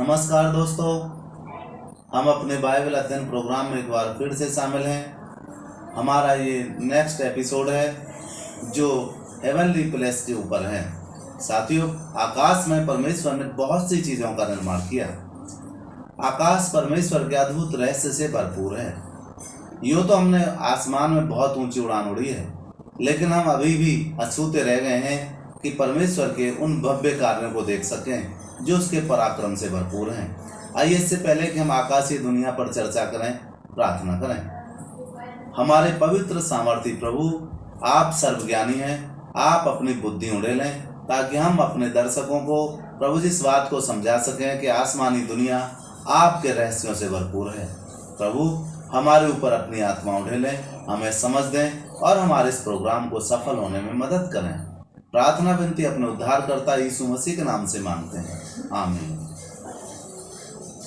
नमस्कार दोस्तों, हम अपने बाइबल अध्ययन प्रोग्राम में एक बार फिर से शामिल हैं। हमारा ये नेक्स्ट एपिसोड है जो हेवनली प्लेस के ऊपर है। साथियों, आकाश में परमेश्वर ने बहुत सी चीज़ों का निर्माण किया। आकाश परमेश्वर के अद्भुत रहस्य से भरपूर है। यूँ तो हमने आसमान में बहुत ऊंची उड़ान उड़ी है, लेकिन हम अभी भी अछूते रह गए हैं कि परमेश्वर के उन भव्य कार्यों को देख सकें जो उसके पराक्रम से भरपूर हैं। आइए इससे पहले कि हम आकाशीय दुनिया पर चर्चा करें, प्रार्थना करें। हमारे पवित्र सामर्थी प्रभु, आप सर्वज्ञानी हैं। आप अपनी बुद्धि उड़ेलें ताकि हम अपने दर्शकों को प्रभु जी इस बात को समझा सकें कि आसमानी दुनिया आपके रहस्यों से भरपूर है। प्रभु, हमारे ऊपर अपनी आत्मा उड़ेलें, हमें समझ दें और हमारे इस प्रोग्राम को सफल होने में मदद करें। प्रार्थना विनती अपने उद्धारकर्ता यीशु मसीह के नाम से मांगते हैं, आमीन।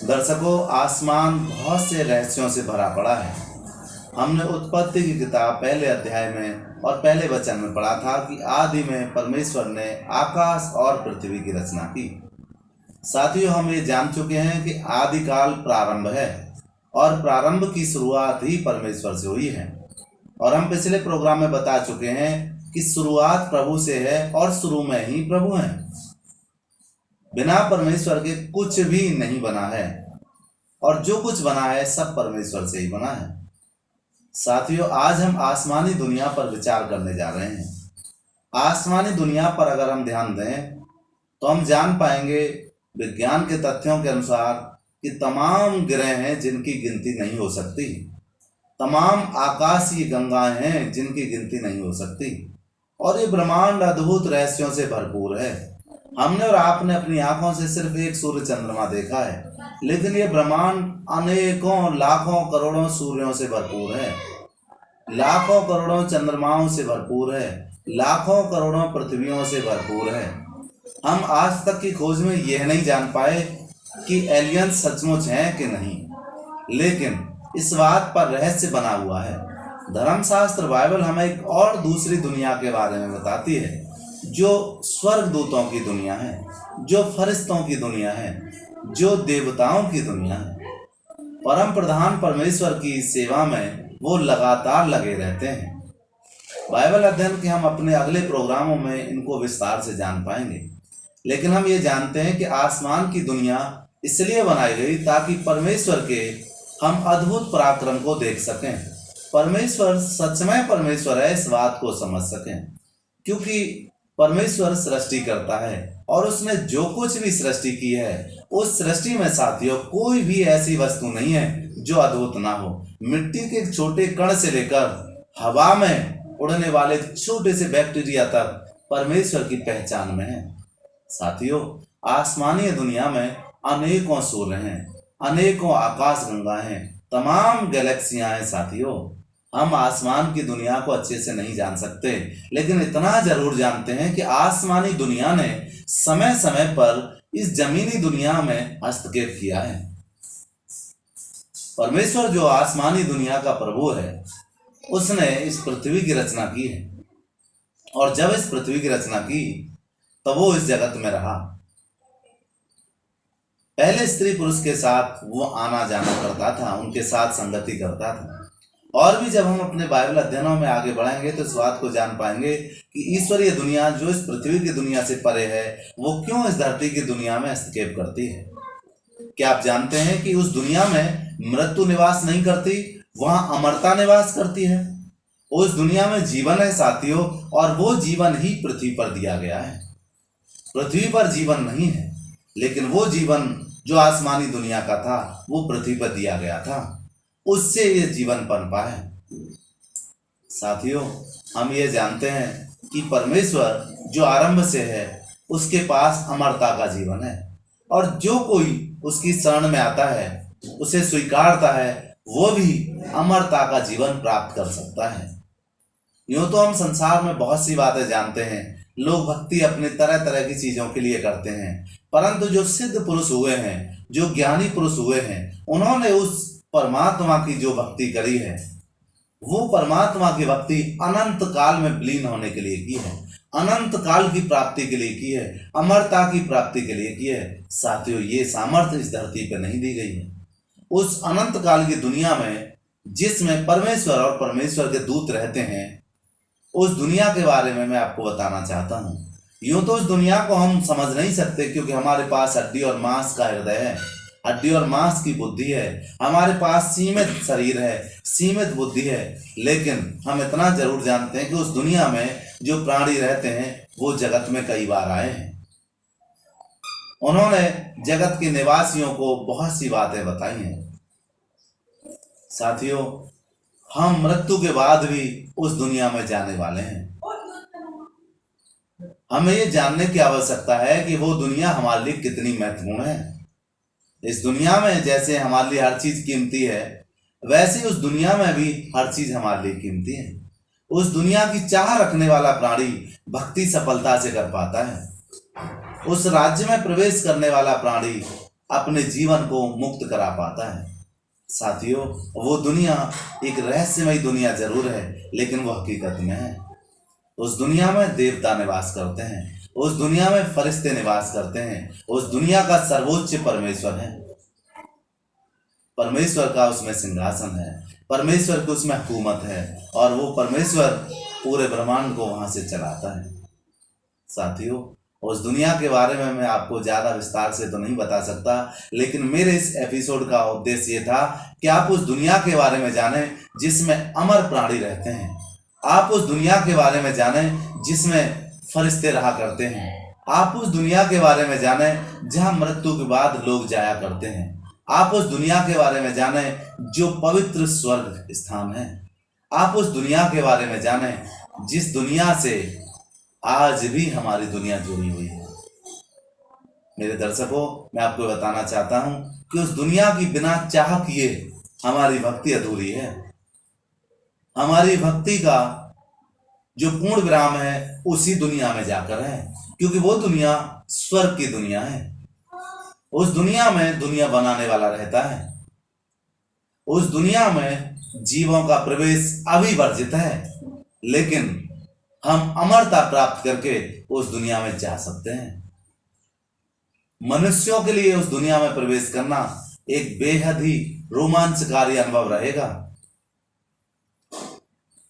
दर्शकों, आसमान बहुत से रहस्यों से भरा पड़ा है। हमने उत्पत्ति की किताब पहले अध्याय में और पहले वचन में पढ़ा था कि आदि में परमेश्वर ने आकाश और पृथ्वी की रचना की। साथियों, हम ये जान चुके हैं कि आदिकाल प्रारंभ है और प्रारंभ की शुरुआत ही परमेश्वर से हुई है। और हम पिछले प्रोग्राम में बता चुके हैं कि शुरुआत प्रभु से है और शुरू में ही प्रभु हैं। बिना परमेश्वर के कुछ भी नहीं बना है और जो कुछ बना है सब परमेश्वर से ही बना है। साथियों, आज हम आसमानी दुनिया पर विचार करने जा रहे हैं। आसमानी दुनिया पर अगर हम ध्यान दें तो हम जान पाएंगे विज्ञान के तथ्यों के अनुसार कि तमाम ग्रह हैं जिनकी गिनती नहीं हो सकती, तमाम आकाशीय गंगाएं हैं जिनकी गिनती नहीं हो सकती, और ये ब्रह्मांड अद्भुत रहस्यों से भरपूर है। हमने और आपने अपनी आंखों से सिर्फ एक सूर्य चंद्रमा देखा है, लेकिन ये ब्रह्मांड अनेकों लाखों करोड़ों सूर्यों से भरपूर है, लाखों करोड़ों चंद्रमाओं से भरपूर है, लाखों करोड़ों पृथ्वियों से भरपूर है। हम आज तक की खोज में यह नहीं जान पाए कि एलियन सचमुच हैं कि नहीं, लेकिन इस बात पर रहस्य बना हुआ है। धर्मशास्त्र बाइबल हमें एक और दूसरी दुनिया के बारे में बताती है जो स्वर्गदूतों की दुनिया है, जो फरिश्तों की दुनिया है, जो देवताओं की दुनिया है। परम प्रधान परमेश्वर की सेवा में वो लगातार लगे रहते हैं। बाइबल अध्ययन के हम अपने अगले प्रोग्रामों में इनको विस्तार से जान पाएंगे, लेकिन हम ये जानते हैं कि आसमान की दुनिया इसलिए बनाई गई ताकि परमेश्वर के हम अद्भुत पराक्रम को देख सकें। परमेश्वर सच में परमेश्वर है इस बात को समझ सकें, क्योंकि परमेश्वर सृष्टि करता है और उसने जो कुछ भी सृष्टि की है उस सृष्टि में साथियों कोई भी ऐसी वस्तु नहीं है जो अद्भुत ना हो। मिट्टी के छोटे कण से लेकर हवा में उड़ने वाले छोटे से बैक्टीरिया तक परमेश्वर की पहचान में है। साथियों, आसमानी दुनिया में अनेकों सूर्य हैं, अनेकों आकाश गंगा हैं, तमाम गैलेक्सियां हैं। साथियों, हम आसमान की दुनिया को अच्छे से नहीं जान सकते, लेकिन इतना जरूर जानते हैं कि आसमानी दुनिया ने समय समय पर इस जमीनी दुनिया में हस्तक्षेप किया है। परमेश्वर जो आसमानी दुनिया का प्रभु है, उसने इस पृथ्वी की रचना की है, और जब इस पृथ्वी की रचना की तब वो इस जगत में रहा। पहले स्त्री पुरुष के साथ वो आना जाना करता था, उनके साथ संगति करता था। और भी जब हम अपने बाइबल अध्ययनों में आगे बढ़ेंगे तो इस बात को जान पाएंगे कि ईश्वरीय दुनिया जो इस पृथ्वी की दुनिया से परे है, वो क्यों इस धरती की दुनिया में हस्तक्षेप करती है। क्या आप जानते हैं कि उस दुनिया में मृत्यु निवास नहीं करती, वहां अमरता निवास करती है। उस दुनिया में जीवन है साथियों, और वो जीवन ही पृथ्वी पर दिया गया है। पृथ्वी पर जीवन नहीं है, लेकिन वो जीवन जो आसमानी दुनिया का था वो पृथ्वी पर दिया गया था, उससे ये जीवन पनपा है। साथियों, हम ये जानते हैं कि परमेश्वर जो आरंभ से है उसके पास अमरता का जीवन है, और जो कोई उसकी शरण में आता है, उसे स्वीकारता है, वो भी अमरता का जीवन प्राप्त कर सकता है। यूं तो हम संसार में बहुत सी बातें जानते हैं, लोग भक्ति अपने तरह तरह की चीजों के लिए करते हैं, परंतु जो सिद्ध पुरुष हुए हैं, जो ज्ञानी पुरुष हुए हैं, उन्होंने उस परमात्मा की जो भक्ति करी है वो परमात्मा की भक्ति अनंत काल में विलीन होने के लिए की है, अनंत काल की प्राप्ति के लिए की है, अमरता की प्राप्ति के लिए की है। साथियों, ये सामर्थ्य इस धरती पर नहीं दी गई है। उस अनंत काल की दुनिया में जिसमें परमेश्वर और परमेश्वर के दूत रहते हैं, उस दुनिया के बारे में मैं आपको बताना चाहता हूँ। यूं तो उस दुनिया को हम समझ नहीं सकते, क्योंकि हमारे पास हड्डी और मांस का हृदय है, हड्डी और मांस की बुद्धि है, हमारे पास सीमित शरीर है, सीमित बुद्धि है। लेकिन हम इतना जरूर जानते हैं कि उस दुनिया में जो प्राणी रहते हैं वो जगत में कई बार आए हैं। उन्होंने जगत के निवासियों को बहुत सी बातें बताई हैं। साथियों, हम मृत्यु के बाद भी उस दुनिया में जाने वाले हैं। हमें ये जानने की आवश्यकता है कि वो दुनिया हमारे लिए कितनी महत्वपूर्ण है। इस दुनिया में जैसे हमारे लिए हर चीज कीमती है, वैसे उस दुनिया में भी हर चीज हमारे लिए कीमती है। उस दुनिया की चाह रखने वाला प्राणी भक्ति सफलता से कर पाता है। उस राज्य में प्रवेश करने वाला प्राणी अपने जीवन को मुक्त करा पाता है। साथियों, वो दुनिया एक रहस्यमयी दुनिया जरूर है, लेकिन वो हकीकत में है। उस दुनिया में देवता निवास करते हैं, उस दुनिया में फरिश्ते निवास करते हैं, उस दुनिया का सर्वोच्च परमेश्वर है। परमेश्वर का उसमें सिंहासन है, परमेश्वर की उसमें हुकूमत है, और वो परमेश्वर पूरे ब्रह्मांड को वहां से चलाता है। साथियों, उस दुनिया के बारे में मैं आपको ज्यादा विस्तार से तो नहीं बता सकता, लेकिन मेरे इस एपिसोड का उद्देश्य ये था कि आप उस दुनिया के बारे में जानें जिसमें अमर प्राणी रहते हैं। आप उस दुनिया के बारे में जानें जिसमें फरिश्ते रहा करते हैं। आप उस दुनिया के बारे में जानें जहां मृत्यु के बाद लोग जाया करते हैं। आप उस दुनिया के बारे में जानें जो पवित्र स्वर्ग स्थान है। आप उस दुनिया के बारे में जानें जिस दुनिया से आज भी हमारी दुनिया जुड़ी हुई है। मेरे दर्शकों, मैं आपको बताना चाहता हूं कि उस दुनिया की बिना चाह किए हमारी भक्ति अधूरी है। हमारी भक्ति का जो पूर्ण विराम है उसी दुनिया में जाकर है, क्योंकि वो दुनिया स्वर्ग की दुनिया है। उस दुनिया में दुनिया बनाने वाला रहता है। उस दुनिया में जीवों का प्रवेश अभी वर्जित है, लेकिन हम अमरता प्राप्त करके उस दुनिया में जा सकते हैं। मनुष्यों के लिए उस दुनिया में प्रवेश करना एक बेहद ही रोमांचकारी अनुभव रहेगा।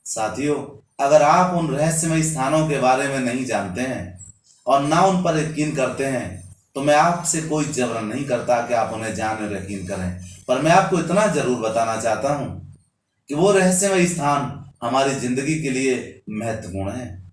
साथियों, अगर आप उन रहस्यमय स्थानों के बारे में नहीं जानते हैं और ना उन पर यकीन करते हैं, तो मैं आपसे कोई जबरन नहीं करता कि आप उन्हें जाने और यकीन करें। पर मैं आपको इतना जरूर बताना चाहता हूं कि वो रहस्यमय स्थान हमारी जिंदगी के लिए महत्वपूर्ण है।